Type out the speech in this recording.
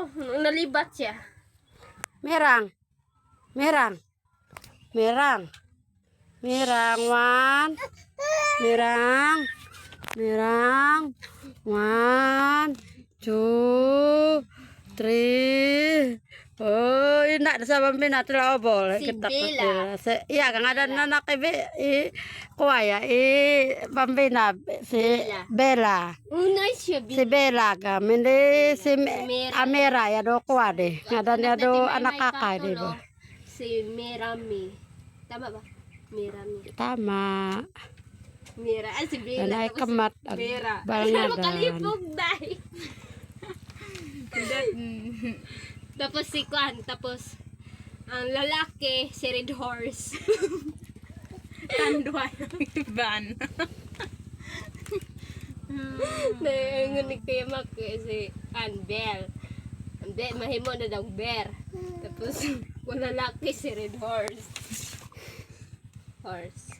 dito. Nalibat siya. Merang. Merang. Merang. Merang. One. Merang. Merang. One. Two. Three. Oh, ina sa bambina tila obol. Si Bella. Iya, kang ada anak kuaya bambina si Bella. Unay siya. Si Bella ka, mindi si Amira ya do kuade. Ngada niya do anak kakay di ba? Si Mirami. Tama ba? Mirami. Tama. Mira. Si Bella. Anay kamat. Mira. Balangadan. Makalipog dahil. Tapos si Kwan. Tapos ang lalaki si Red Horse. Tandwa yung iban. Nangunig kayo si Anbel. Anbel, mahimo na daw bear. Tapos, kung lalaki si Red Horse. Horse.